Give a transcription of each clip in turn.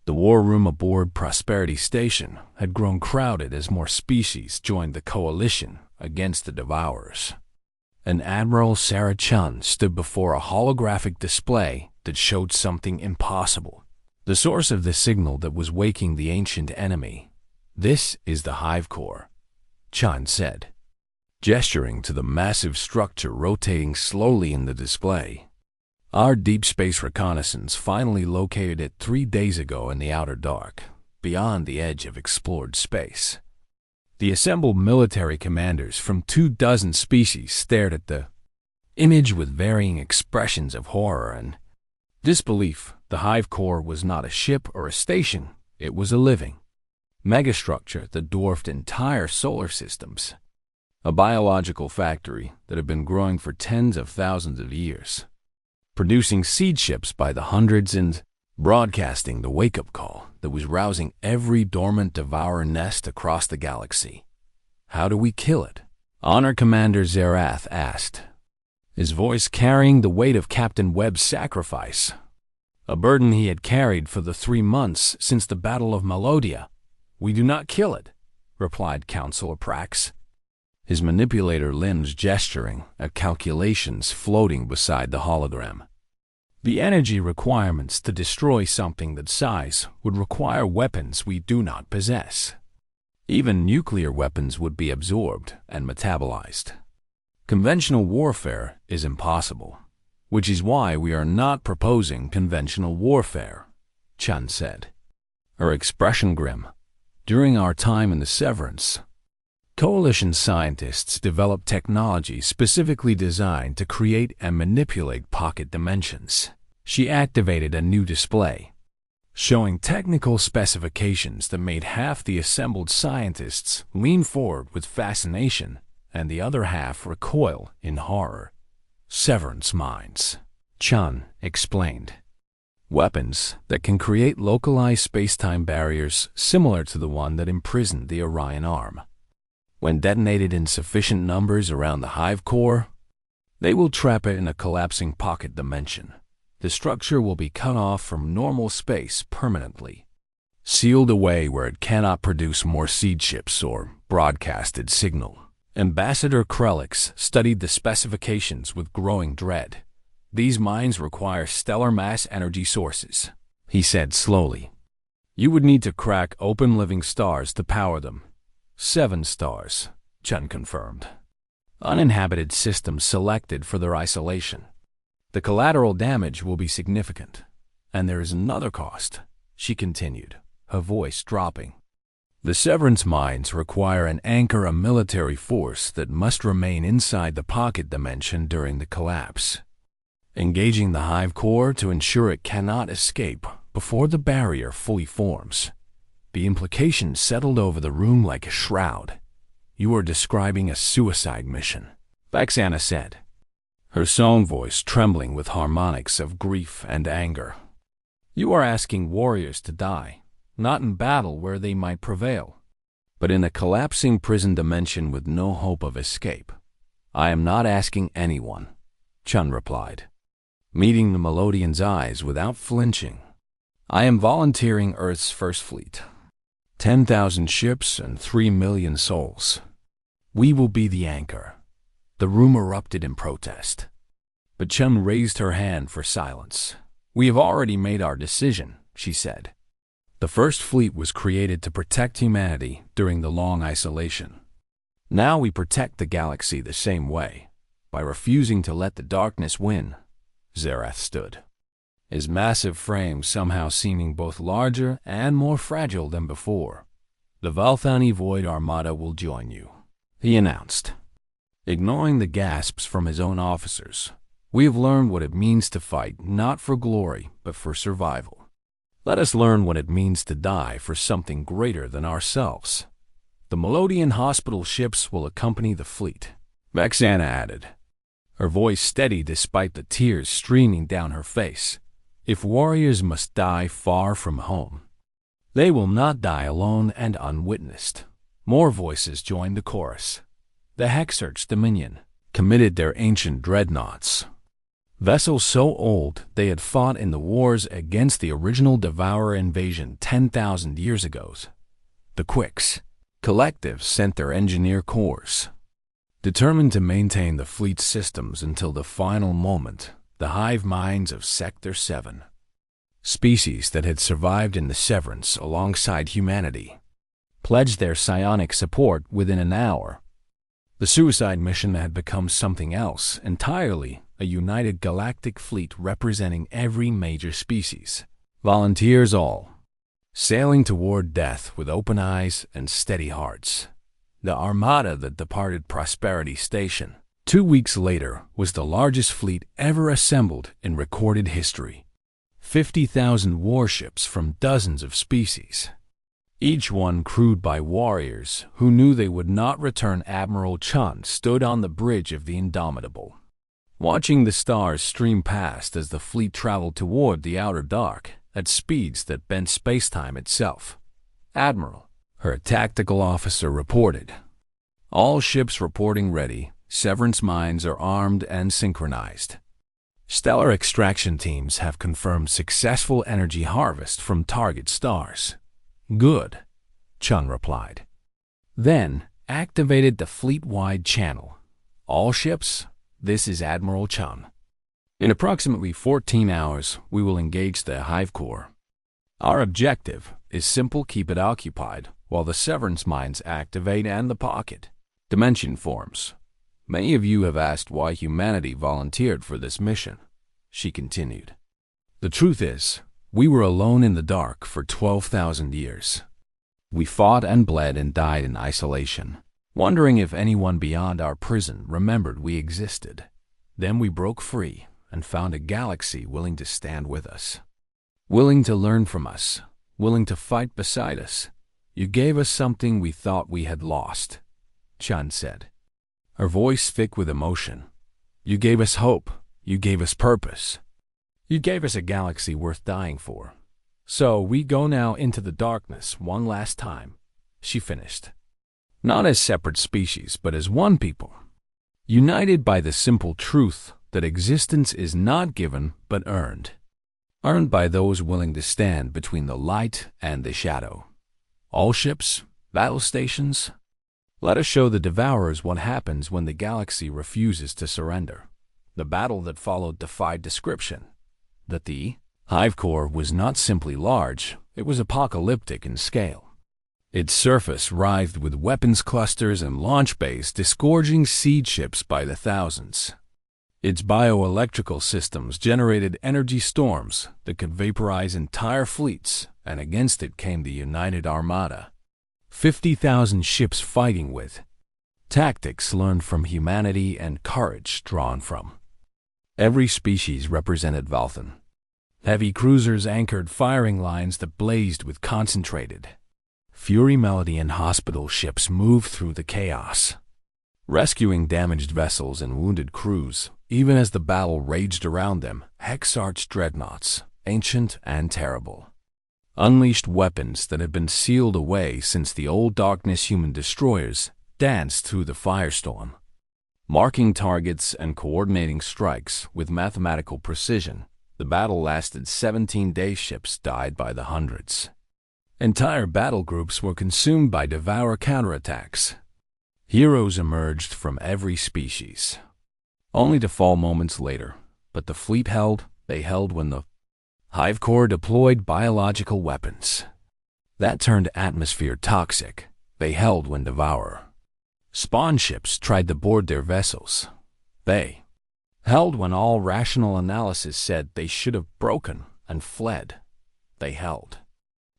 The war room aboard Prosperity Station had grown crowded as more species joined the coalition against the Devourers. And Admiral Sarah Chun stood before a holographic display that showed something impossible. The source of the signal that was waking the ancient enemy. "This is the hive core," Chun said, gesturing to the massive structure rotating slowly in the display. "Our deep space reconnaissance finally located it 3 days ago in the outer dark, beyond the edge of explored space." The assembled military commanders from 24 species stared at the image with varying expressions of horror and disbelief. The hive core was not a ship or a station, it was a living megastructure that dwarfed entire solar systems. A biological factory that had been growing for tens of thousands of years, producing seed ships by the hundreds and broadcasting the wake-up call that was rousing every dormant devourer nest across the galaxy. "How do we kill it?" Honor Commander Zerath asked, his voice carrying the weight of Captain Webb's sacrifice, a burden he had carried for the 3 months since the Battle of Melodia. "We do not kill it," replied Counselor Prax, his manipulator limbs gesturing at calculations floating beside the hologram. "The energy requirements to destroy something that size would require weapons we do not possess. Even nuclear weapons would be absorbed and metabolized. Conventional warfare is impossible, which is why we are not proposing conventional warfare," Chun said, her expression grim. "During our time in the Severance, Coalition scientists developed technology specifically designed to create and manipulate pocket dimensions." She activated a new display, showing technical specifications that made half the assembled scientists lean forward with fascination and the other half recoil in horror. "Severance mines," Chun explained. "Weapons that can create localized space-time barriers similar to the one that imprisoned the Orion arm. When detonated in sufficient numbers around the hive core, they will trap it in a collapsing pocket dimension. The structure will be cut off from normal space permanently, sealed away where it cannot produce more seed ships or broadcasted signal." Ambassador Krelix studied the specifications with growing dread. "These mines require stellar mass energy sources," he said slowly. "You would need to crack open living stars to power them." 7 stars, Chun confirmed. "Uninhabited systems selected for their isolation. The collateral damage will be significant. And there is another cost," she continued, her voice dropping. "The Severance mines require an anchor, a military force that must remain inside the pocket dimension during the collapse, engaging the hive core to ensure it cannot escape before the barrier fully forms." The implication settled over the room like a shroud. "You are describing a suicide mission," Vaxana said, her song voice trembling with harmonics of grief and anger. "You are asking warriors to die, not in battle where they might prevail, but in a collapsing prison dimension with no hope of escape." "I am not asking anyone," Chun replied, meeting the Melodian's eyes without flinching. "I am volunteering Earth's first fleet. 10,000 ships and 3 million souls. We will be the anchor." The room erupted in protest, but Chun raised her hand for silence. "We have already made our decision," she said. "The first fleet was created to protect humanity during the long isolation. Now we protect the galaxy the same way, by refusing to let the darkness win." Zerath stood, his massive frame somehow seeming both larger and more fragile than before. "The Valthani Void Armada will join you," he announced, ignoring the gasps from his own officers. "We have learned what it means to fight not for glory, but for survival. Let us learn what it means to die for something greater than ourselves. The Melodian hospital ships will accompany the fleet," Vaxana added, her voice steady despite the tears streaming down her face. "If warriors must die far from home, they will not die alone and unwitnessed." More voices joined the chorus. The Hexarch Dominion committed their ancient dreadnoughts, Vessels so old they had fought in the wars against the original Devourer invasion 10,000 years ago. The Quicks Collective sent their engineer corps. Determined to maintain the fleet's systems until the final moment, the hive minds of Sector 7, species that had survived in the Severance alongside humanity, pledged their psionic support within an hour. The suicide mission had become something else entirely, a united galactic fleet representing every major species. Volunteers all, sailing toward death with open eyes and steady hearts. The armada that departed Prosperity Station 2 weeks later was the largest fleet ever assembled in recorded history. 50,000 warships from dozens of species, each one crewed by warriors who knew they would not return. Admiral Chun stood on the bridge of the Indomitable, watching the stars stream past as the fleet traveled toward the outer dark at speeds that bent spacetime itself. "Admiral," her tactical officer reported, "all ships reporting ready. Severance mines are armed and synchronized. Stellar extraction teams have confirmed successful energy harvest from target stars." "Good," Chun replied. Then activated the fleet-wide channel. "All ships, this is Admiral Chun. In approximately 14 hours, we will engage the Hive Core. Our objective is simple: keep it occupied while the Severance mines activate and the pocket dimension forms. Many of you have asked why humanity volunteered for this mission," she continued. "The truth is, we were alone in the dark for 12,000 years. We fought and bled and died in isolation, wondering if anyone beyond our prison remembered we existed. Then we broke free and found a galaxy willing to stand with us, willing to learn from us, willing to fight beside us. You gave us something we thought we had lost," Chun said, her voice thick with emotion. "You gave us hope. You gave us purpose. You gave us a galaxy worth dying for. So we go now into the darkness one last time," she finished. "Not as separate species, but as one people, united by the simple truth that existence is not given but earned. Earned by those willing to stand between the light and the shadow. All ships, battle stations, let us show the Devourers what happens when the galaxy refuses to surrender." The battle that followed defied description. That the Hive Core was not simply large, it was apocalyptic in scale. Its surface writhed with weapons clusters and launch bays disgorging seed ships by the thousands. Its bioelectrical systems generated energy storms that could vaporize entire fleets, and against it came the United Armada. 50,000 ships fighting with tactics learned from humanity and courage drawn from every species represented. Valthan. Heavy cruisers anchored firing lines that blazed with concentrated fury. Melody and hospital ships moved through the chaos, rescuing damaged vessels and wounded crews, even as the battle raged around them. Hex-arch dreadnoughts, ancient and terrible, unleashed weapons that had been sealed away since the old darkness. Human destroyers danced through the firestorm, marking targets and coordinating strikes with mathematical precision. The battle lasted 17 days. Ships died by the hundreds. Entire battle groups were consumed by Devourer counterattacks. Heroes emerged from every species, only to fall moments later. But the fleet held. They held when the Hive Core deployed biological weapons that turned atmosphere toxic. They held when Devourer spawn ships tried to board their vessels. They held when all rational analysis said they should have broken and fled. They held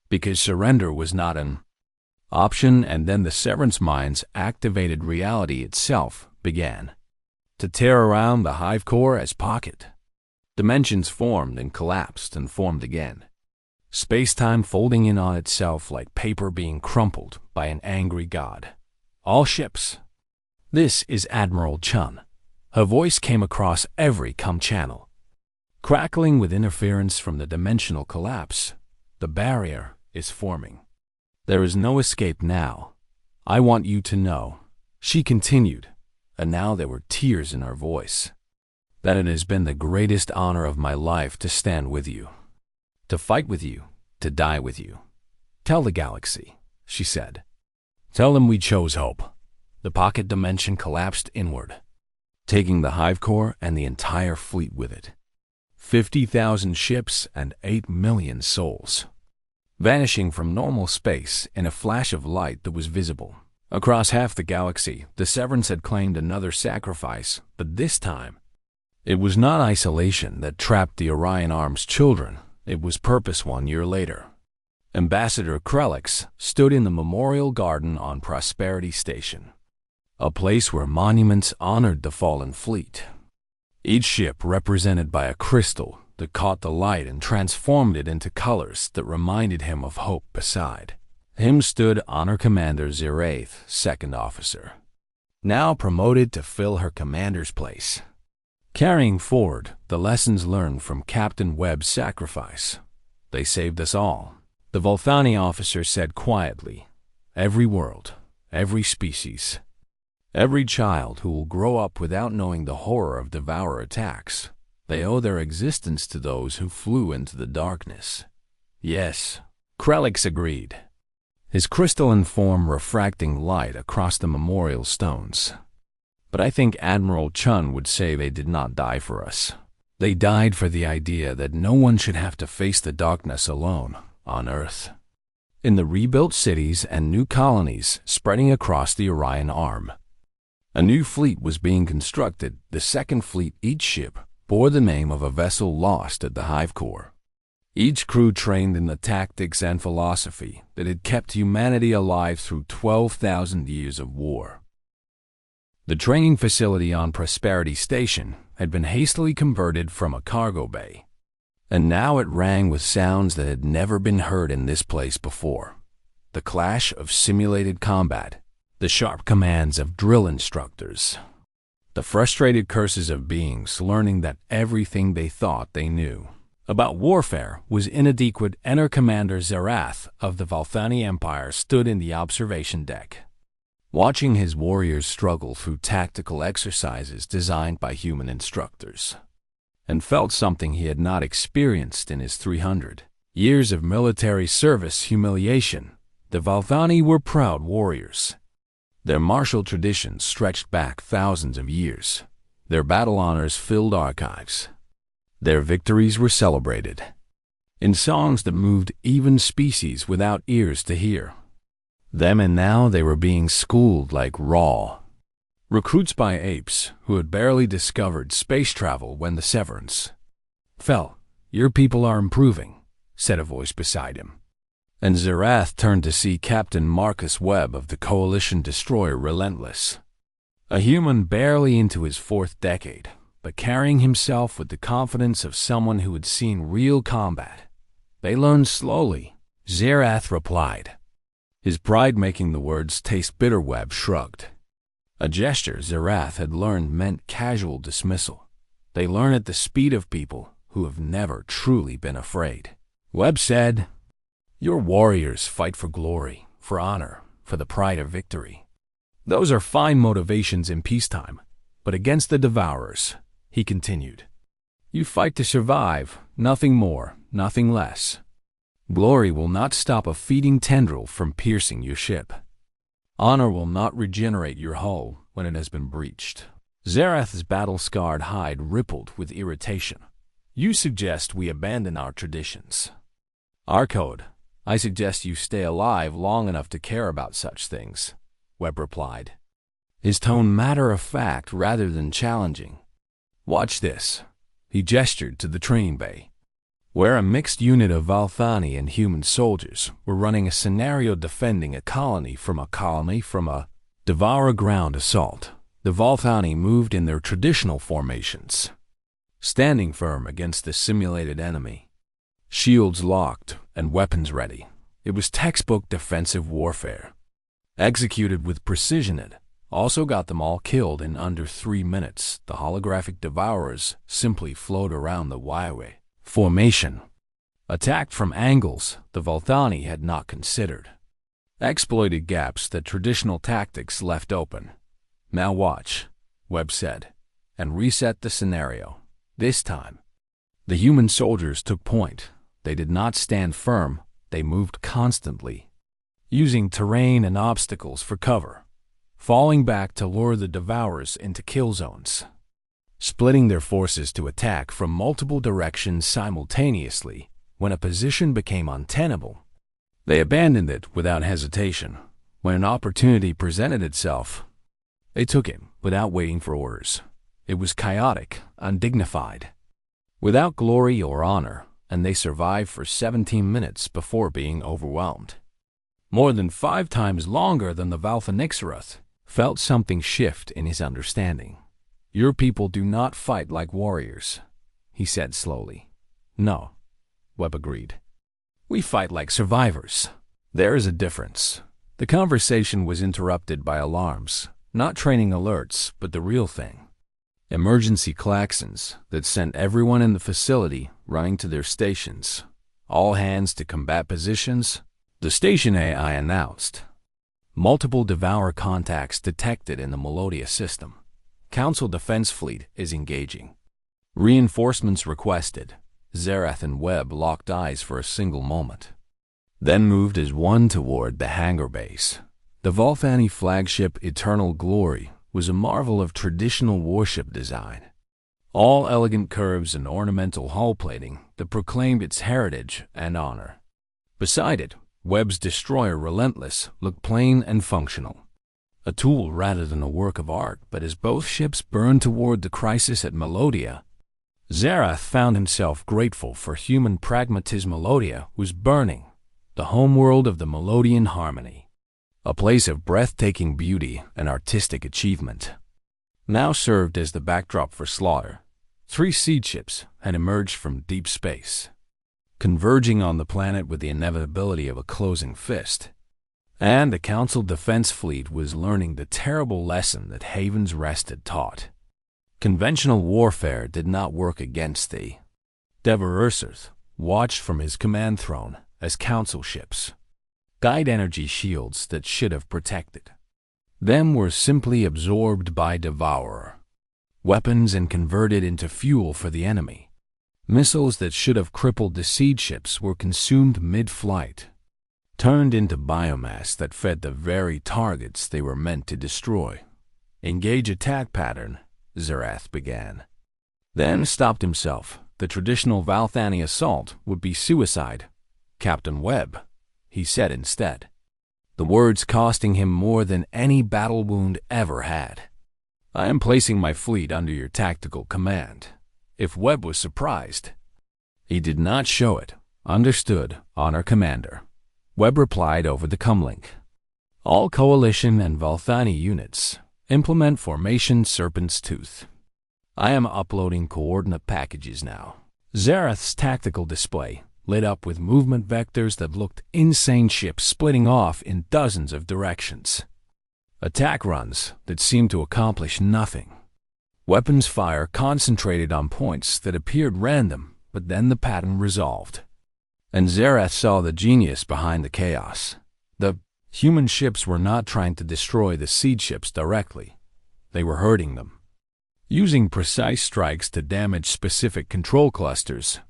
because surrender was not an option. And then the Severance mines activated. Reality itself began to tear around the Hive Core as pocket dimensions formed and collapsed and formed again. Space-time folding in on itself like paper being crumpled by an angry god. "All ships, this is Admiral Chun." Her voice came across every channel, crackling with interference from the dimensional collapse. "The barrier is forming. There is no escape now. I want you to know," she continued, and now there were tears in her voice. that it has been the greatest honor of my life to stand with you, to fight with you, to die with you. Tell the galaxy, she said. Tell them we chose hope. The pocket dimension collapsed inward, taking the hive core and the entire fleet with it. 50,000 ships and 8 million souls, vanishing from normal space in a flash of light that was visible. Across half the galaxy, the Severance had claimed another sacrifice, but this time, it was not isolation that trapped the Orion Arm's children. It was purpose 1 year later. Ambassador Krellix stood in the memorial garden on Prosperity Station, a place where monuments honored the fallen fleet. Each ship represented by a crystal that caught the light and transformed it into colors that reminded him of hope. Beside him stood Honor Commander Zerath, second officer, now promoted to fill her commander's place, carrying forward the lessons learned from Captain Webb's sacrifice. They saved us all, the Volthani officer said quietly. Every world, every species, every child who will grow up without knowing the horror of devourer attacks. They owe their existence to those who flew into the darkness. Yes, Krellix agreed, his crystalline form refracting light across the memorial stones. But I think Admiral Chun would say they did not die for us. They died for the idea that no one should have to face the darkness alone on Earth. In the rebuilt cities and new colonies spreading across the Orion Arm, a new fleet was being constructed. The second fleet, each ship bore the name of a vessel lost at the hive core. Each crew trained in the tactics and philosophy that had kept humanity alive through 12,000 years of war. The training facility on Prosperity Station had been hastily converted from a cargo bay, and now it rang with sounds that had never been heard in this place before. The clash of simulated combat, the sharp commands of drill instructors, the frustrated curses of beings learning that everything they thought they knew about warfare was inadequate. Enter Commander Zerath of the Volthani Empire stood in the observation deck, watching his warriors struggle through tactical exercises designed by human instructors, and felt something he had not experienced in his 300 years of military service: humiliation. The Volthani were proud warriors. Their martial traditions stretched back thousands of years. Their battle honors filled archives. Their victories were celebrated in songs that moved even species without ears to hear them, and now they were being schooled like raw recruits by apes who had barely discovered space travel when the Severance fell. Your people are improving, said a voice beside him. And Zerath turned to see Captain Marcus Webb of the Coalition destroyer Relentless, a human barely into his 4th decade, but carrying himself with the confidence of someone who had seen real combat. They learned slowly, Zerath replied, his pride making the words taste bitter. Webb shrugged, a gesture Zerath had learned meant casual dismissal. They learn at the speed of people who have never truly been afraid. Webb said, your warriors fight for glory, for honor, for the pride of victory. Those are fine motivations in peacetime, but against the devourers, he continued, you fight to survive, nothing more, nothing less. Glory will not stop a feeding tendril from piercing your ship. Honor will not regenerate your hull when it has been breached. Zerath's battle-scarred hide rippled with irritation. You suggest we abandon our traditions, our code. I suggest you stay alive long enough to care about such things, Webb replied, his tone matter-of-fact rather than challenging. Watch this. He gestured to the train bay, where a mixed unit of Volthani and human soldiers were running a scenario defending a colony from a devourer ground assault. The Volthani moved in their traditional formations, standing firm against the simulated enemy, shields locked and weapons ready. It was textbook defensive warfare, executed with precision. It also got them all killed in under 3 minutes. The holographic devourers simply flowed around the YY formation, attacked from angles the Volthani had not considered, exploited gaps that traditional tactics left open. Now watch, Webb said, and reset the scenario. This time, the human soldiers took point. They did not stand firm, they moved constantly, using terrain and obstacles for cover, falling back to lure the devourers into kill zones, splitting their forces to attack from multiple directions simultaneously. When a position became untenable, they abandoned it without hesitation. When an opportunity presented itself, they took it without waiting for orders. It was chaotic, undignified, without glory or honor, and they survived for 17 minutes before being overwhelmed. More than 5 times longer than the Valthanixarath felt something shift in his understanding. "Your people do not fight like warriors," he said slowly. "No," Webb agreed. "We fight like survivors. There is a difference." The conversation was interrupted by alarms, not training alerts, but the real thing. Emergency klaxons that sent everyone in the facility running to their stations. "All hands to combat positions," the station AI announced. "Multiple Devourer contacts detected in the Melodia system. Council Defense Fleet is engaging. Reinforcements requested." Zarath and Webb locked eyes for a single moment, then moved as one toward the hangar base. The Volthani flagship Eternal Glory was a marvel of traditional warship design. All elegant curves and ornamental hull plating that proclaimed its heritage and honor. Beside it, Webb's destroyer Relentless looked plain and functional. A tool rather than a work of art, but as both ships burned toward the crisis at Melodia, Zarath found himself grateful for human pragmatism. Melodia was burning, the homeworld of the Melodian harmony, a place of breathtaking beauty and artistic achievement, now served as the backdrop for slaughter. 3 seed ships had emerged from deep space, converging on the planet with the inevitability of a closing fist. And the Council Defense Fleet was learning the terrible lesson that Haven's Rest had taught. Conventional warfare did not work against the Dever watched from his command throne as council ships. Guide energy shields that should have protected them were simply absorbed by Devourer. Weapons and converted into fuel for the enemy. Missiles that should have crippled the seed ships were consumed mid-flight, turned into biomass that fed the very targets they were meant to destroy. "Engage attack pattern," Zarath began, then stopped himself. The traditional Valthani assault would be suicide. "Captain Webb," he said instead, the words costing him more than any battle wound ever had. "I am placing my fleet under your tactical command." If Webb was surprised, he did not show it. "Understood, Honor Commander." Webb replied over the comlink. "All Coalition and Valthani units, implement formation Serpent's Tooth. I am uploading coordinate packages now." Zarath's tactical display lit up with movement vectors that looked insane, ships splitting off in dozens of directions. Attack runs that seemed to accomplish nothing. Weapons fire concentrated on points that appeared random, but then the pattern resolved. And Zarath saw the genius behind the chaos. The human ships were not trying to destroy the seed ships directly. They were hurting them, using precise strikes to damage specific control clusters,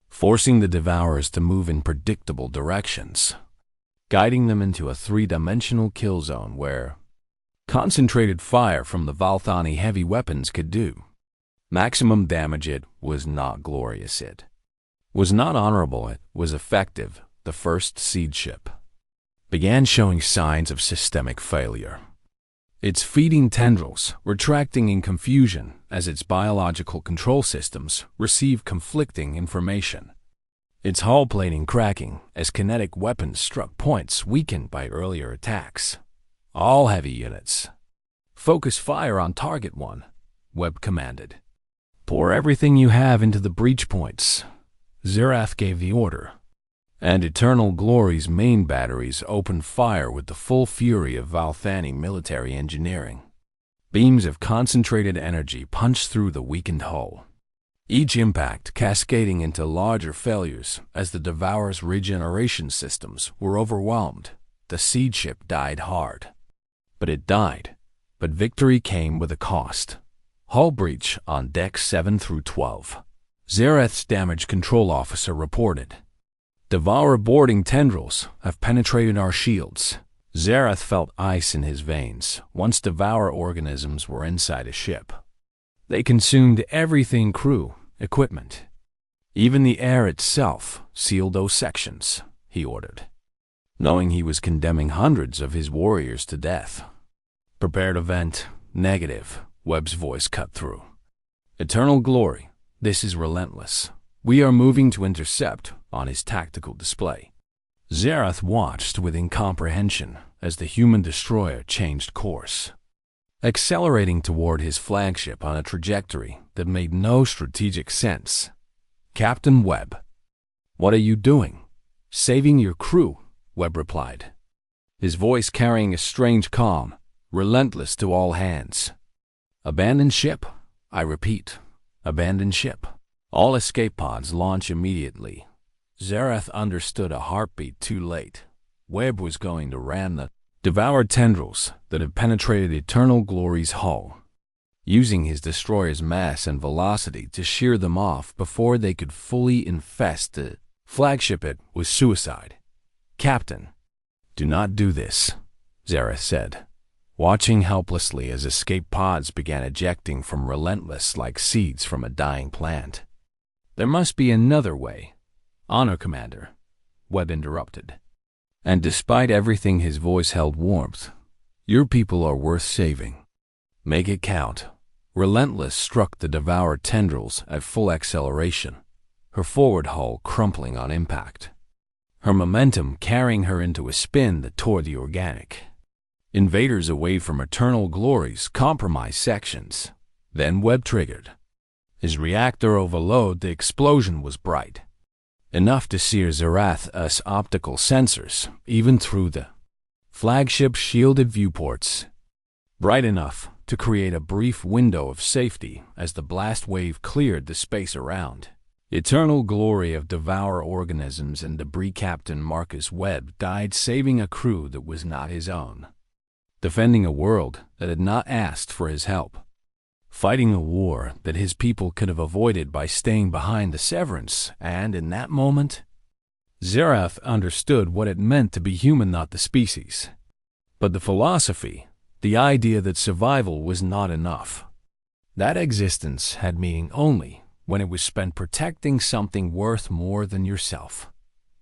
forcing the Devourers to move in predictable directions, guiding them into a 3-dimensional kill zone where concentrated fire from the Valthani heavy weapons could do maximum damage. It was not glorious. It was not honorable. It was effective. The first seed ship began showing signs of systemic failure. Its feeding tendrils retracting in confusion as its biological control systems received conflicting information. Its hull plating cracking as kinetic weapons struck points weakened by earlier attacks. "All heavy units, focus fire on target 1, Webb commanded. "Pour everything you have into the breach points." Zarath gave the order, and Eternal Glory's main batteries opened fire with the full fury of Valthani military engineering. Beams of concentrated energy punched through the weakened hull, each impact cascading into larger failures as the Devourer's regeneration systems were overwhelmed. The seed ship died hard. But it died. But victory came with a cost. Hull breach on decks 7 through 12. Zareth's damage control officer reported. Devour boarding tendrils have penetrated our shields. Zareth felt ice in his veins once Devour organisms were inside a ship. They consumed everything: crew, equipment. Even the air itself. Seal those sections, he ordered, knowing he was condemning hundreds of his warriors to death. Prepare to vent. Negative, Webb's voice cut through. Eternal glory, this is relentless. We are moving to intercept on his tactical display. Zareth watched with incomprehension as the human destroyer changed course, accelerating toward his flagship on a trajectory that made no strategic sense. Captain Webb, what are you doing? Saving your crew, Webb replied, his voice carrying a strange calm, relentless to all hands. Abandon ship, I repeat, abandon ship. All escape pods launch immediately. Zareth understood a heartbeat too late. Webb was going to ram the devoured tendrils that had penetrated Eternal Glory's hull, using his destroyer's mass and velocity to shear them off before they could fully infest the flagship. It was suicide. Captain, do not do this, Zareth said, watching helplessly as escape pods began ejecting from Relentless like seeds from a dying plant. There must be another way. Honor, Commander, Webb interrupted. And despite everything, his voice held warmth. Your people are worth saving. Make it count. Relentless struck the devoured tendrils at full acceleration, her forward hull crumpling on impact, her momentum carrying her into a spin that tore the organic invaders away from Eternal Glory's compromised sections. Then Webb triggered. His reactor overload, the explosion was bright, enough to sear Zareth's optical sensors, even through the flagship's shielded viewports. Bright enough to create a brief window of safety as the blast wave cleared the space around. Eternal Glory of Devour organisms and debris. Captain Marcus Webb died saving a crew that was not his own, defending a world that had not asked for his help, fighting a war that his people could have avoided by staying behind the Severance. And in that moment, Zareth understood what it meant to be human, not the species, but the philosophy, the idea that survival was not enough, that existence had meaning only when it was spent protecting something worth more than yourself.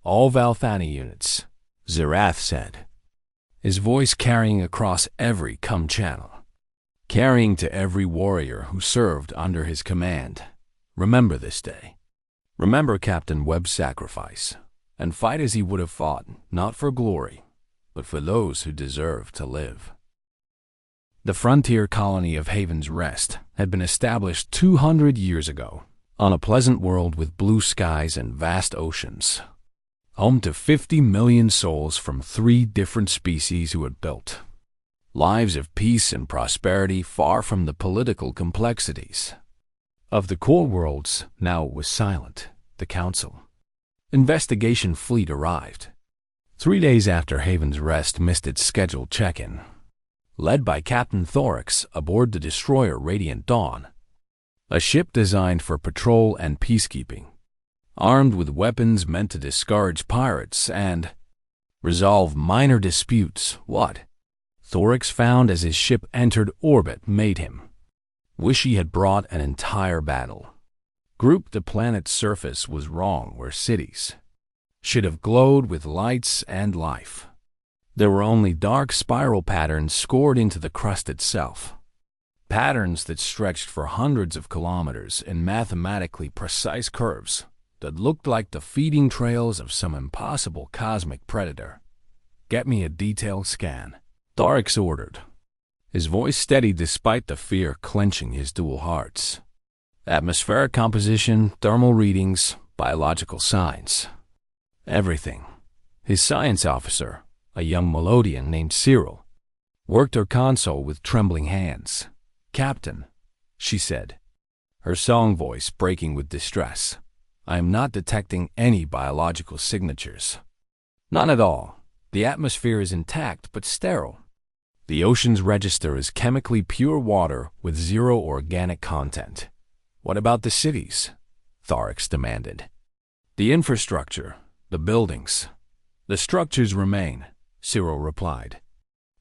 All Valthani units, Zareth said, his voice carrying across every channel, carrying to every warrior who served under his command. Remember this day. Remember Captain Webb's sacrifice, and fight as he would have fought, not for glory, but for those who deserve to live. The frontier colony of Haven's Rest had been established 200 years ago, on a pleasant world with blue skies and vast oceans, home to 50 million souls from 3 different species who had built lives of peace and prosperity far from the political complexities of the core worlds. Now it was silent. The Council investigation fleet arrived 3 days after Haven's Rest missed its scheduled check-in, led by Captain Thorax aboard the destroyer Radiant Dawn, a ship designed for patrol and peacekeeping, armed with weapons meant to discourage pirates and resolve minor disputes. What Thorax found as his ship entered orbit made him wish he had brought an entire battle group. The planet's surface was wrong where cities should have glowed with lights and life. There were only dark spiral patterns scored into the crust itself, patterns that stretched for hundreds of kilometers in mathematically precise curves that looked like the feeding trails of some impossible cosmic predator. Get me a detailed scan, Thorax ordered, his voice steady despite the fear clenching his dual hearts. Atmospheric composition, thermal readings, biological signs. Everything. His science officer, a young Melodian named Cyril, worked her console with trembling hands. Captain, she said, her song voice breaking with distress, I am not detecting any biological signatures. None at all. The atmosphere is intact but sterile. The ocean's register is chemically pure water with zero organic content. What about the cities? Thorax demanded. The infrastructure, the buildings. The structures remain, Cyril replied.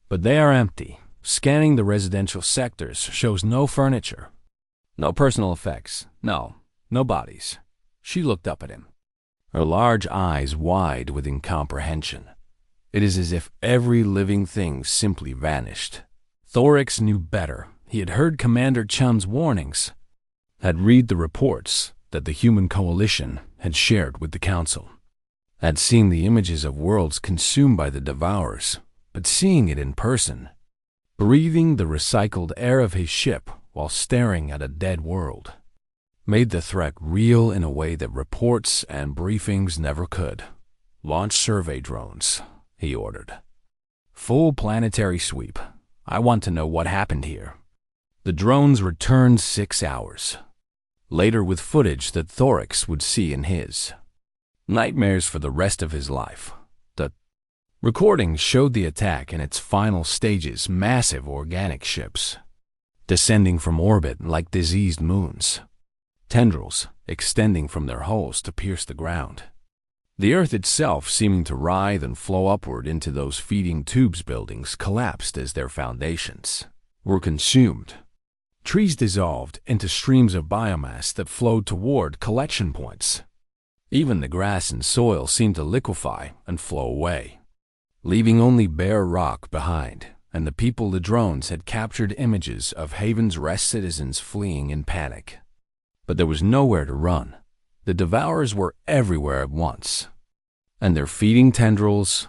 But they are empty. Scanning the residential sectors shows no furniture. No personal effects. No bodies. She looked up at him, her large eyes wide with incomprehension. It is as if every living thing simply vanished. Thorax knew better. He had heard Commander Chun's warnings, had read the reports that the human coalition had shared with the Council, had seen the images of worlds consumed by the Devourers, but seeing it in person, breathing the recycled air of his ship while staring at a dead world, made the threat real in a way that reports and briefings never could. Launch survey drones, he ordered. Full planetary sweep. I want to know what happened here. The drones returned 6 hours later with footage that Thorax would see in his nightmares for the rest of his life. The recordings showed the attack in its final stages, massive organic ships descending from orbit like diseased moons, tendrils extending from their holes to pierce the ground. The Earth itself, seeming to writhe and flow upward into those feeding tubes, buildings collapsed as their foundations were consumed. Trees dissolved into streams of biomass that flowed toward collection points. Even the grass and soil seemed to liquefy and flow away, leaving only bare rock behind, and the people the drones had captured images of Haven's Rest citizens fleeing in panic. But there was nowhere to run. The Devourers were everywhere at once, and their feeding tendrils.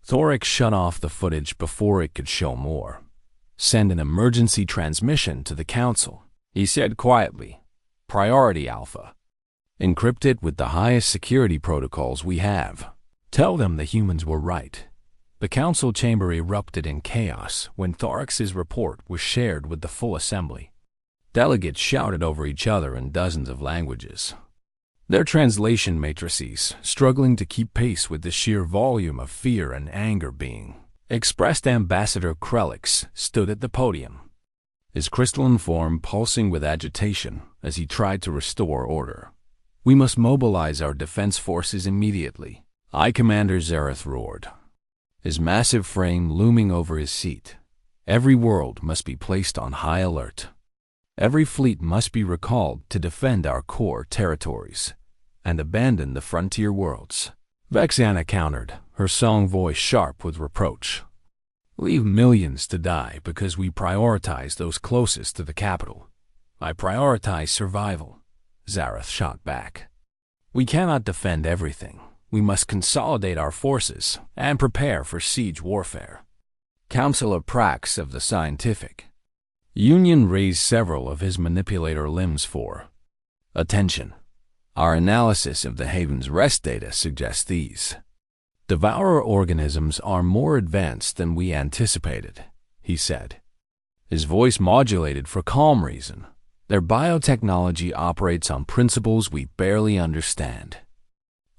Thorax shut off the footage before it could show more. Send an emergency transmission to the Council, he said quietly. Priority Alpha. Encrypt it with the highest security protocols we have. Tell them the humans were right. The Council chamber erupted in chaos when Thorax's report was shared with the full assembly. Delegates shouted over each other in dozens of languages, their translation matrices struggling to keep pace with the sheer volume of fear and anger being expressed. Ambassador Krelix stood at the podium, his crystalline form pulsing with agitation as he tried to restore order. We must mobilize our defense forces immediately. I, Commander Zareth roared, his massive frame looming over his seat. Every world must be placed on high alert. Every fleet must be recalled to defend our core territories and abandon the frontier worlds. Vexana countered, her song voice sharp with reproach. Leave millions to die because we prioritize those closest to the capital. I prioritize survival, Zareth shot back. We cannot defend everything. We must consolidate our forces and prepare for siege warfare. Councillor Prax of the Scientific Union raised several of his manipulator limbs for attention. Our analysis of the Haven's Rest data suggests these Devourer organisms are more advanced than we anticipated, he said, his voice modulated for calm reason. Their biotechnology operates on principles we barely understand.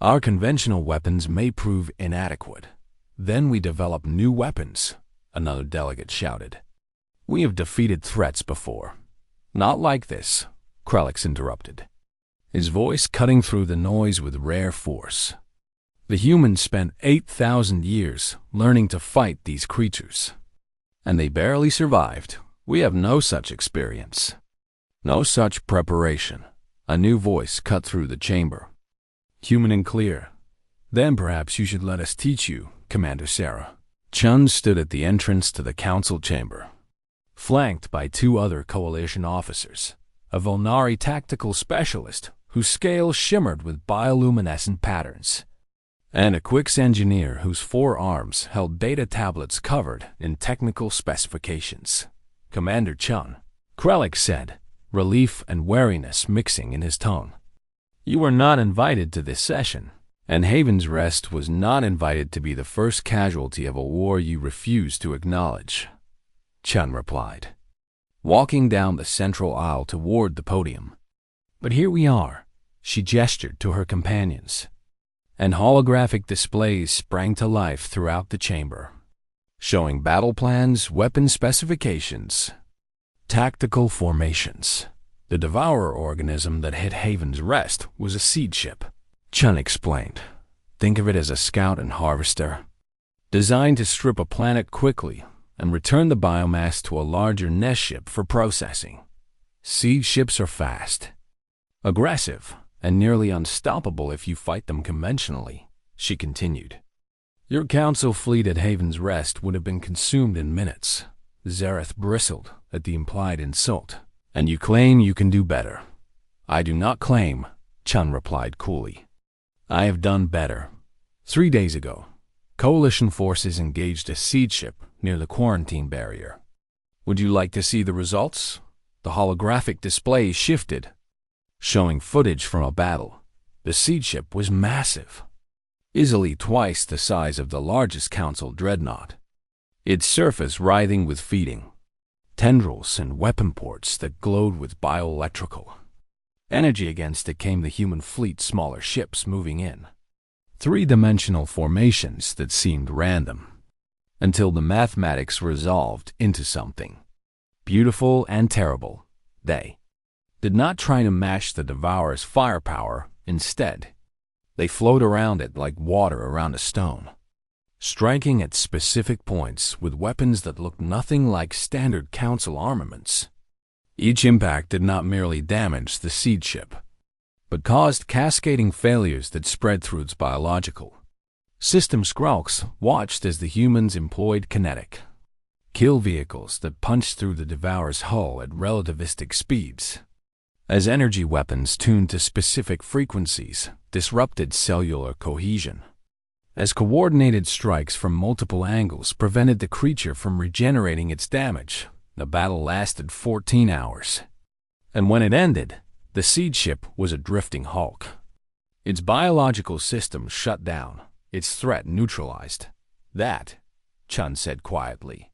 Our conventional weapons may prove inadequate. Then we develop new weapons, another delegate shouted. We have defeated threats before. Not like this, Krelix interrupted, his voice cutting through the noise with rare force. The humans spent 8,000 years learning to fight these creatures, and they barely survived. We have no such experience, no such preparation. A new voice cut through the chamber. Human and clear. Then perhaps you should let us teach you, Commander Sarah. Chun stood at the entrance to the council chamber, flanked by 2 other coalition officers, a Volnari tactical specialist whose scales shimmered with bioluminescent patterns, and a Quix engineer whose 4 arms held data tablets covered in technical specifications. Commander Chun, Krelix said, relief and wariness mixing in his tone. You were not invited to this session, and Haven's Rest was not invited to be the first casualty of a war you refused to acknowledge, Chun replied, walking down the central aisle toward the podium. But here we are, she gestured to her companions, and holographic displays sprang to life throughout the chamber. showing battle plans, weapon specifications, tactical formations. The devourer organism that hit Haven's Rest was a seed ship, Chun explained. Think of it as a scout and harvester, designed to strip a planet quickly and return the biomass to a larger nest ship for processing. Seed ships are fast, aggressive, and nearly unstoppable if you fight them conventionally, she continued. Your council fleet at Haven's Rest would have been consumed in minutes. Zareth bristled at the implied insult. And you claim you can do better. I do not claim, Chun replied coolly. I have done better. 3 days ago, Coalition forces engaged a seed ship near the quarantine barrier. Would you like to see the results? The holographic display shifted, showing footage from a battle. The seed ship was massive, easily twice the size of the largest council dreadnought, its surface writhing with feeding, tendrils and weapon ports that glowed with bioelectrical energy. Against it came the human fleet's smaller ships moving in, three-dimensional formations that seemed random, until the mathematics resolved into something beautiful and terrible. They did not try to match the Devourer's firepower. Instead, they flowed around it like water around a stone, striking at specific points with weapons that looked nothing like standard council armaments. Each impact did not merely damage the seed ship, but caused cascading failures that spread through its biological system. Skrulks watched as the humans employed kinetic kill vehicles that punched through the Devourer's hull at relativistic speeds, as energy weapons tuned to specific frequencies disrupted cellular cohesion, as coordinated strikes from multiple angles prevented the creature from regenerating its damage. The battle lasted 14 hours, and when it ended, the seed ship was a drifting hulk. Its biological system shut down, its threat neutralized. That, Chun said quietly,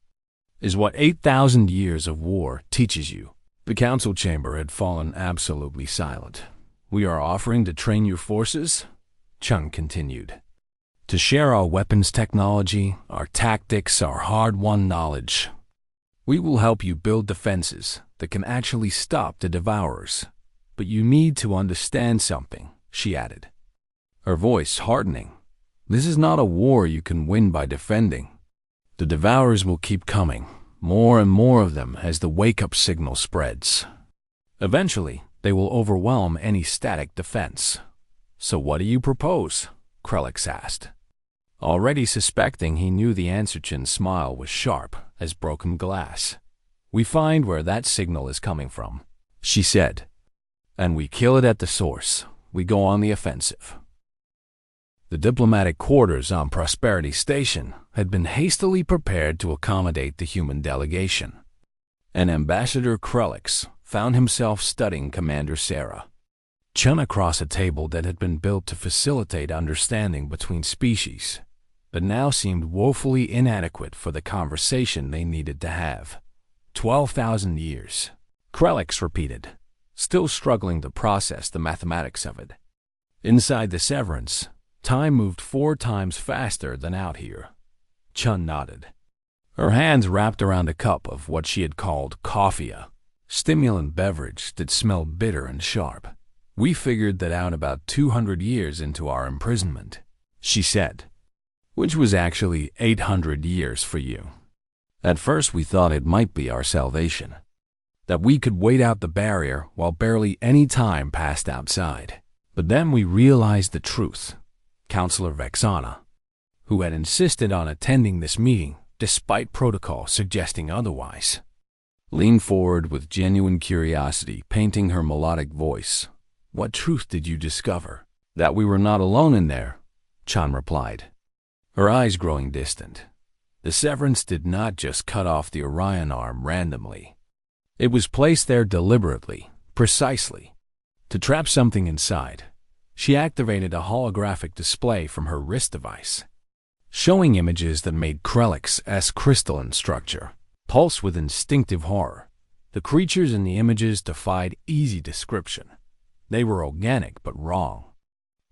is what 8,000 years of war teaches you. The council chamber had fallen absolutely silent. We are offering to train your forces, Chun continued, to share our weapons technology, our tactics, our hard-won knowledge. We will help you build defenses that can actually stop the Devourers. But you need to understand something, she added, her voice hardening. This is not a war you can win by defending. The Devourers will keep coming, more and more of them as the wake-up signal spreads. Eventually, they will overwhelm any static defense. So what do you propose? Krellix asked. Already suspecting he knew the answer, Chin's smile was sharp as broken glass. We find where that signal is coming from, she said, and we kill it at the source. We go on the offensive. The diplomatic quarters on Prosperity Station had been hastily prepared to accommodate the human delegation, and Ambassador Krellix found himself studying Commander Sarah Chun across a table that had been built to facilitate understanding between species, but now seemed woefully inadequate for the conversation they needed to have. 12,000 years, Krellix repeated, still struggling to process the mathematics of it. Inside the Severance, time moved 4 times faster than out here. Chun nodded, her hands wrapped around a cup of what she had called coffee, a stimulant beverage that smelled bitter and sharp. We figured that out about 200 years into our imprisonment, she said, which was actually 800 years for you. At first we thought it might be our salvation, that we could wait out the barrier while barely any time passed outside. But then we realized the truth. Counselor Vexana, who had insisted on attending this meeting despite protocol suggesting otherwise, leaned forward with genuine curiosity, painting her melodic voice. What truth did you discover? That we were not alone in there, Chun replied, her eyes growing distant. The Severance did not just cut off the Orion arm randomly. It was placed there deliberately, precisely, to trap something inside. She activated a holographic display from her wrist device, showing images that made Krellix's crystalline structure pulse with instinctive horror. The creatures in the images defied easy description. They were organic but wrong,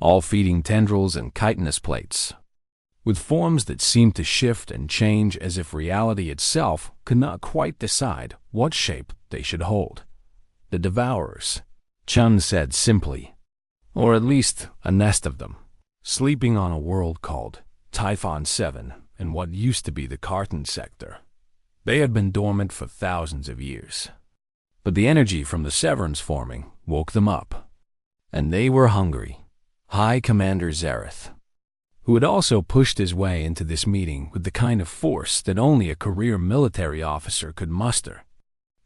all feeding tendrils and chitinous plates. with forms that seemed to shift and change as if reality itself could not quite decide what shape they should hold. The Devourers, Chun said simply, or at least a nest of them, sleeping on a world called Typhon 7 in what used to be the Carton sector. They had been dormant for thousands of years, but the energy from the Severance forming woke them up, and they were hungry. High Commander Zareth, who had also pushed his way into this meeting with the kind of force that only a career military officer could muster,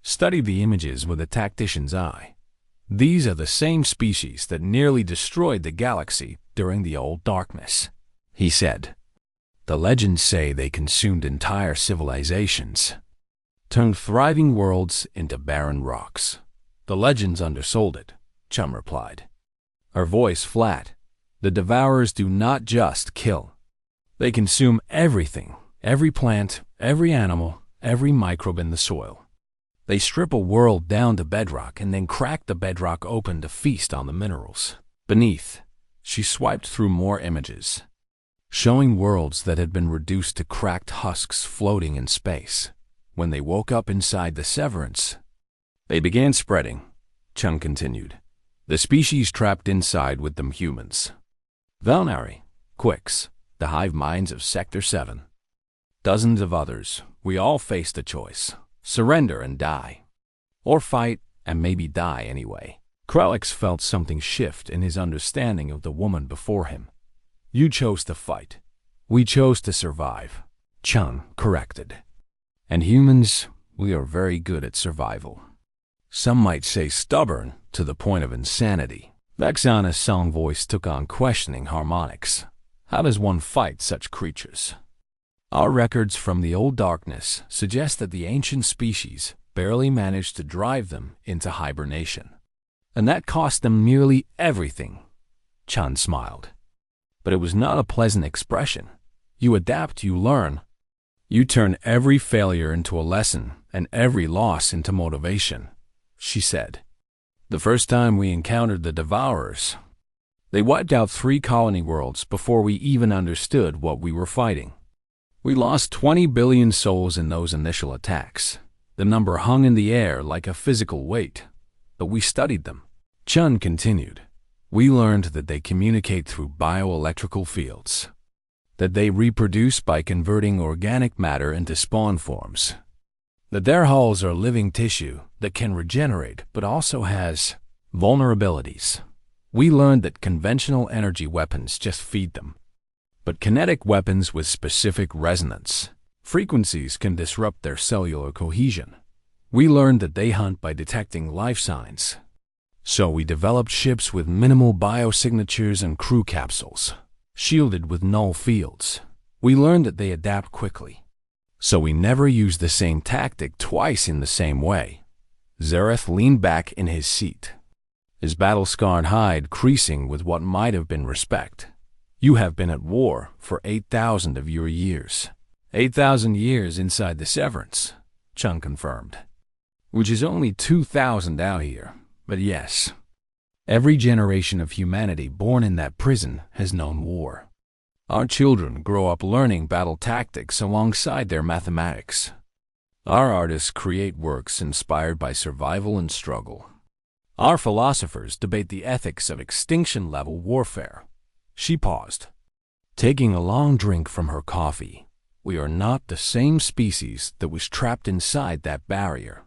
studied the images with a tactician's eye. These are the same species that nearly destroyed the galaxy during the Old Darkness, he said. The legends say they consumed entire civilizations, turned thriving worlds into barren rocks. The legends undersold it, Chum replied, her voice flat. The Devourers do not just kill. They consume everything, every plant, every animal, every microbe in the soil. They strip a world down to bedrock and then crack the bedrock open to feast on the minerals beneath. She swiped through more images, showing worlds that had been reduced to cracked husks floating in space. When they woke up inside the Severance, they began spreading, Chung continued. The species trapped inside with them humans. Valnari, Quicks, the hive minds of Sector 7. Dozens of others. We all faced a choice. Surrender and die. Or fight and maybe die anyway. Krelix felt something shift in his understanding of the woman before him. You chose to fight. We chose to survive, Chung corrected. And humans, we are very good at survival. Some might say stubborn to the point of insanity. Vexana's song voice took on questioning harmonics. How does one fight such creatures? Our records from the Old Darkness suggest that the ancient species barely managed to drive them into hibernation. And that cost them nearly everything. Chun smiled. But it was not a pleasant expression. You adapt, you learn. You turn every failure into a lesson and every loss into motivation, she said. The first time we encountered the Devourers, they wiped out 3 colony worlds before we even understood what we were fighting. We lost 20 billion souls in those initial attacks. The number hung in the air like a physical weight, but we studied them. Chun continued. We learned that they communicate through bioelectrical fields, that they reproduce by converting organic matter into spawn forms, that their hulls are living tissue that can regenerate but also has vulnerabilities. We learned that conventional energy weapons just feed them, but kinetic weapons with specific resonance frequencies can disrupt their cellular cohesion. We learned that they hunt by detecting life signs. So we developed ships with minimal biosignatures and crew capsules, shielded with null fields. We learned that they adapt quickly. So we never used the same tactic twice in the same way. Zareth leaned back in his seat, his battle-scarred hide creasing with what might have been respect. You have been at war for 8,000 of your years. 8,000 years inside the Severance, Chung confirmed, which is only 2,000 out here. But yes, every generation of humanity born in that prison has known war. Our children grow up learning battle tactics alongside their mathematics. Our artists create works inspired by survival and struggle. Our philosophers debate the ethics of extinction-level warfare. She paused, taking a long drink from her coffee. We are not the same species that was trapped inside that barrier,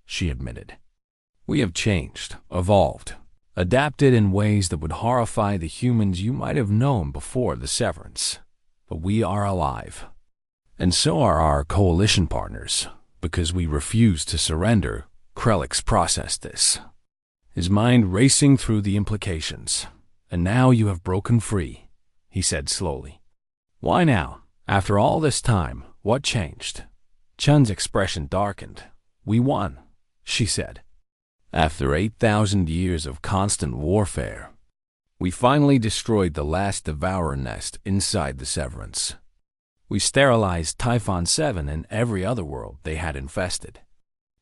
she admitted. We have changed, evolved, adapted in ways that would horrify the humans you might have known before the Severance. But we are alive. And so are our coalition partners, because we refuse to surrender. Krelix processed this, his mind racing through the implications. And now you have broken free, he said slowly. Why now? After all this time, what changed? Chun's expression darkened. We won, she said. After 8,000 years of constant warfare, we finally destroyed the last devourer nest inside the Severance. We sterilized Typhon 7 and every other world they had infested.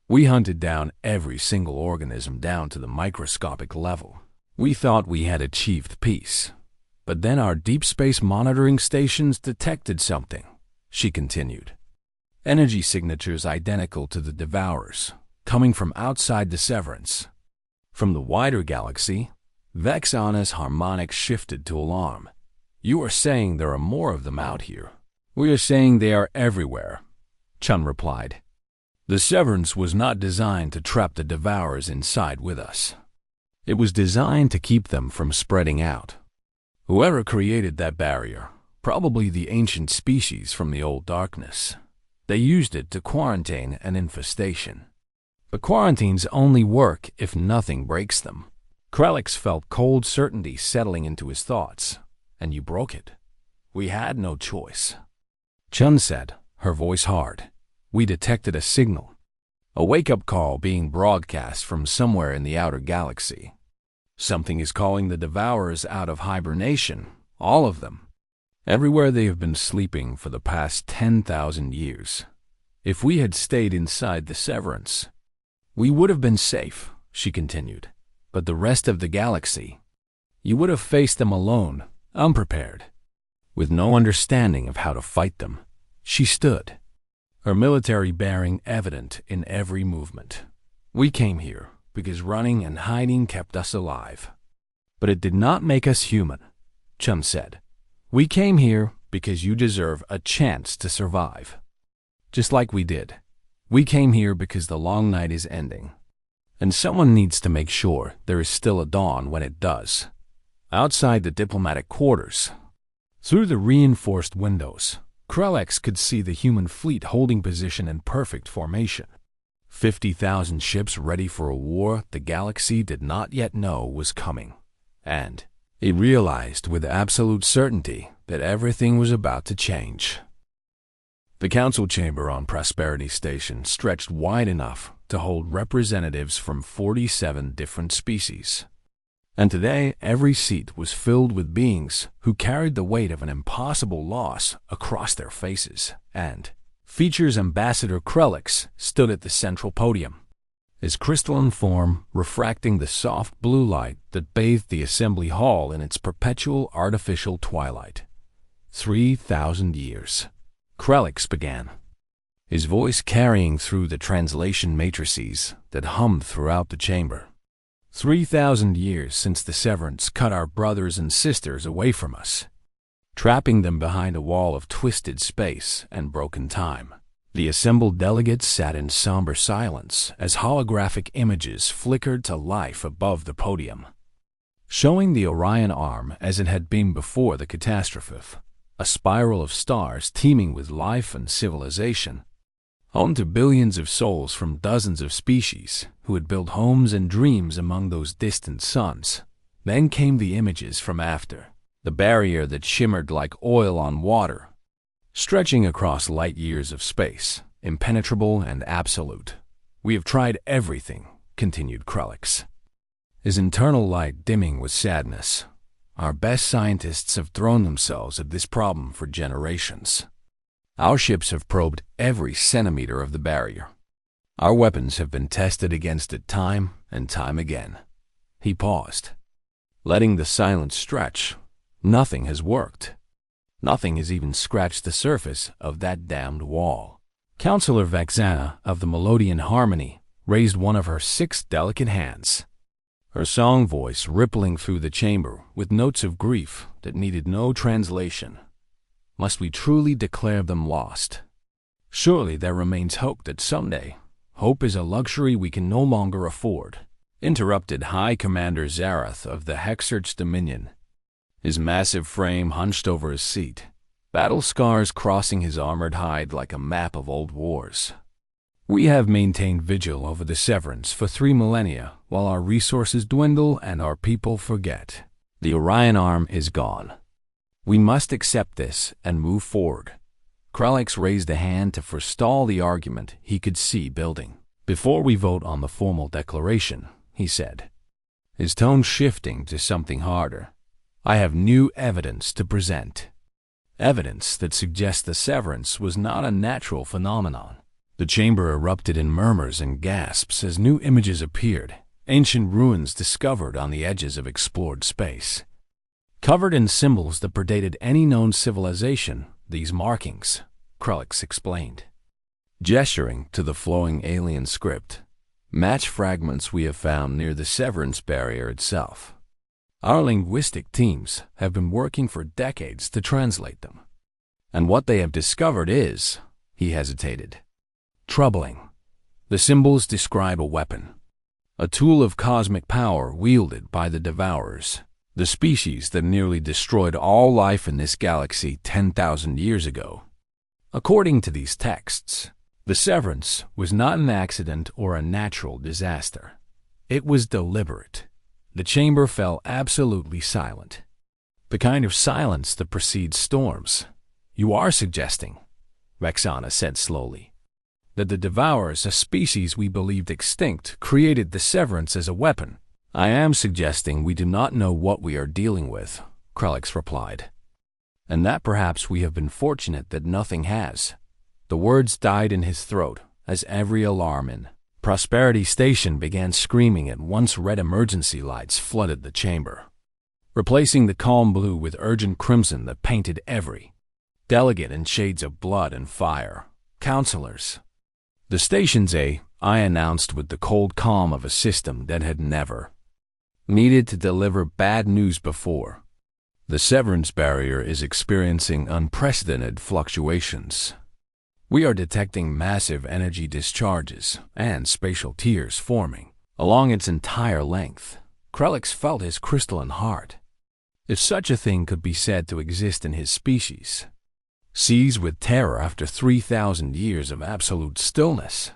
We hunted down every single organism down to the microscopic level. We thought we had achieved peace, But then our deep space monitoring stations detected something, she continued. Energy signatures identical to the Devourers, coming from outside the Severance. From the wider galaxy, Vexana's harmonics shifted to alarm. You are saying there are more of them out here. We are saying they are everywhere, Chun replied. The Severance was not designed to trap the Devourers inside with us. It was designed to keep them from spreading out. Whoever created that barrier, probably the ancient species from the old darkness, they used it to quarantine an infestation. But quarantines only work if nothing breaks them. Krelix felt cold certainty settling into his thoughts, and you broke it. We had no choice. Chun said, her voice hard. We detected a signal, a wake-up call being broadcast from somewhere in the outer galaxy. Something is calling the Devourers out of hibernation, all of them. Everywhere they have been sleeping for the past 10,000 years. If we had stayed inside the Severance, we would have been safe, she continued. But the rest of the galaxy, you would have faced them alone, unprepared, with no understanding of how to fight them. She stood, her military bearing evident in every movement. We came here because running and hiding kept us alive. But it did not make us human, Chun said. We came here because you deserve a chance to survive. Just like we did. We came here because the long night is ending. And someone needs to make sure there is still a dawn when it does. Outside the diplomatic quarters, through the reinforced windows, Krelix could see the human fleet holding position in perfect formation. 50,000 ships ready for a war the galaxy did not yet know was coming. And he realized with absolute certainty that everything was about to change. The council chamber on Prosperity Station stretched wide enough to hold representatives from 47 different species. And today, every seat was filled with beings who carried the weight of an impossible loss across their faces. And Features Ambassador Krelix stood at the central podium, his crystalline form refracting the soft blue light that bathed the assembly hall in its perpetual artificial twilight. 3,000 years. Krelix began, his voice carrying through the translation matrices that hummed throughout the chamber. 3,000 years since the Severance cut our brothers and sisters away from us, trapping them behind a wall of twisted space and broken time. The assembled delegates sat in somber silence as holographic images flickered to life above the podium, showing the Orion arm as it had been before the catastrophe. A spiral of stars teeming with life and civilization, home to billions of souls from dozens of species who had built homes and dreams among those distant suns. Then came the images from after, the barrier that shimmered like oil on water, stretching across light years of space, impenetrable and absolute. We have tried everything, continued Krelix, his internal light dimming with sadness. Our best scientists have thrown themselves at this problem for generations. Our ships have probed every centimeter of the barrier. Our weapons have been tested against it time and time again. He paused, letting the silence stretch. Nothing has worked. Nothing has even scratched the surface of that damned wall. Counselor Vexana of the Melodian Harmony raised one of her 6 delicate hands, her song voice rippling through the chamber with notes of grief that needed no translation. Must we truly declare them lost? Surely there remains hope that someday, hope is a luxury we can no longer afford, interrupted High Commander Zarath of the Hexert's Dominion, his massive frame hunched over his seat, battle scars crossing his armored hide like a map of old wars. We have maintained vigil over the Severance for 3 millennia while our resources dwindle and our people forget. The Orion arm is gone. We must accept this and move forward. Krelix raised a hand to forestall the argument he could see building. Before we vote on the formal declaration, he said, his tone shifting to something harder, I have new evidence to present. Evidence that suggests the Severance was not a natural phenomenon. The chamber erupted in murmurs and gasps as new images appeared, ancient ruins discovered on the edges of explored space. Covered in symbols that predated any known civilization, these markings, Krelix explained, gesturing to the flowing alien script, match fragments we have found near the severance barrier itself. Our linguistic teams have been working for decades to translate them. And what they have discovered is, he hesitated, troubling. The symbols describe a weapon, a tool of cosmic power wielded by the Devourers, the species that nearly destroyed all life in this galaxy 10,000 years ago. According to these texts, the severance was not an accident or a natural disaster. It was deliberate. The chamber fell absolutely silent. The kind of silence that precedes storms. You are suggesting, Vexana said slowly, that the Devourers, a species we believed extinct, created the severance as a weapon. I am suggesting we do not know what we are dealing with, Krelix replied, and that perhaps we have been fortunate that nothing has. The words died in his throat as every alarm in Prosperity Station began screaming at once. Red emergency lights flooded the chamber, replacing the calm blue with urgent crimson that painted every delegate in shades of blood and fire. Counselors. The station's I announced with the cold calm of a system that had never needed to deliver bad news before. The severance barrier is experiencing unprecedented fluctuations. We are detecting massive energy discharges and spatial tears forming along its entire length. Krelix felt his crystalline heart, if such a thing could be said to exist in his species, seized with terror after 3,000 years of absolute stillness.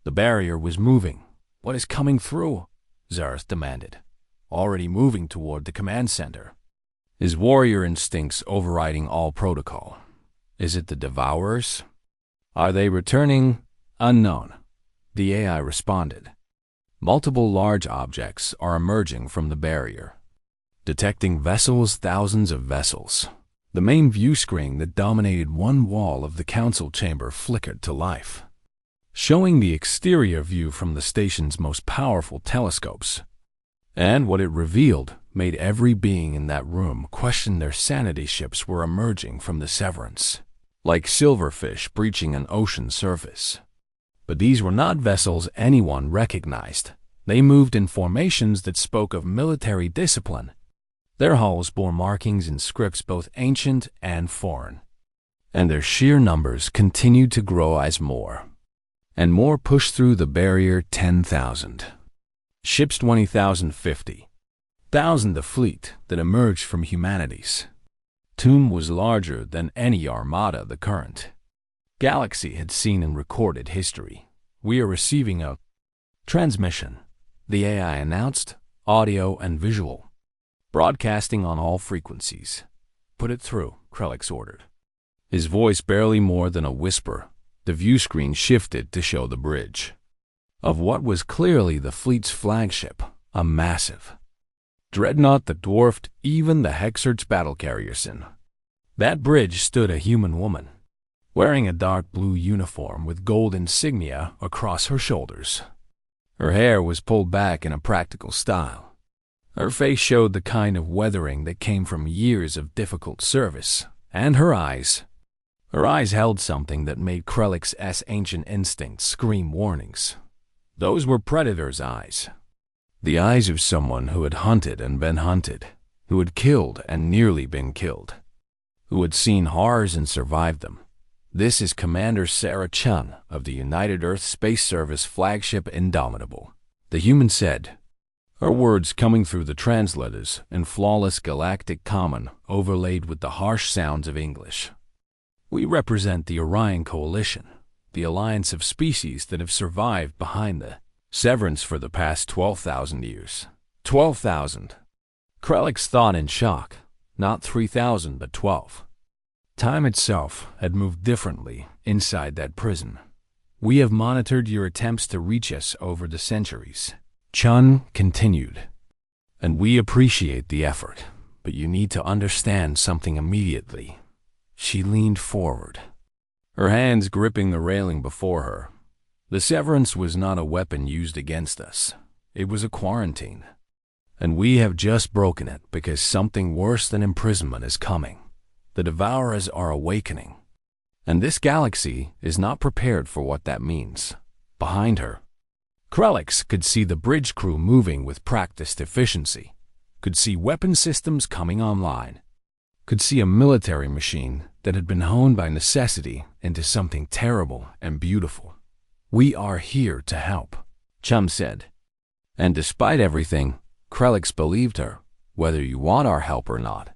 The barrier was moving. What is coming through? Zareth demanded, already moving toward the command center, his warrior instincts overriding all protocol. Is it the Devourers? Are they returning? Unknown, the AI responded. Multiple large objects are emerging from the barrier, detecting vessels, thousands of vessels. The main view screen that dominated one wall of the council chamber flickered to life, showing the exterior view from the station's most powerful telescopes. And what it revealed made every being in that room question their sanity. Ships were emerging from the severance, like silverfish breaching an ocean surface. But these were not vessels anyone recognized. They moved in formations that spoke of military discipline. Their hulls bore markings in scripts both ancient and foreign, and their sheer numbers continued to grow as more and more pushed through the barrier. 10,000 ships, 20,000, 50,000. The fleet that emerged from humanity's tomb was larger than any armada the current galaxy had seen in recorded history. We are receiving a transmission, the AI announced, audio and visual, broadcasting on all frequencies. Put it through, Krelix ordered. His voice barely more than a whisper. The view screen shifted to show the bridge of what was clearly the fleet's flagship, a massive dreadnought that dwarfed even the Hexert's battle carriers. In that bridge stood a human woman, wearing a dark blue uniform with gold insignia across her shoulders. Her hair was pulled back in a practical style. Her face showed the kind of weathering that came from years of difficult service, and her eyes held something that made Krelix's ancient instincts scream warnings. Those were Predator's eyes. The eyes of someone who had hunted and been hunted, who had killed and nearly been killed, who had seen horrors and survived them. This is Commander Sarah Chun of the United Earth Space Service flagship Indomitable, the human said, her words coming through the translators in flawless galactic common overlaid with the harsh sounds of English. We represent the Orion Coalition, the alliance of species that have survived behind the severance for the past 12,000 years. 12,000. Krelix thought in shock. Not 3,000, but 12. Time itself had moved differently inside that prison. We have monitored your attempts to reach us over the centuries, Chun continued, and we appreciate the effort, but you need to understand something immediately. She leaned forward, her hands gripping the railing before her. The severance was not a weapon used against us. It was a quarantine, And we have just broken it because something worse than imprisonment is coming. The Devourers are awakening. And this galaxy is not prepared for what that means. Behind her, Krellix could see the bridge crew moving with practiced efficiency, could see weapon systems coming online, could see a military machine that had been honed by necessity into something terrible and beautiful. "We are here to help," Chum said. And despite everything, Krellix believed her, whether you want our help or not.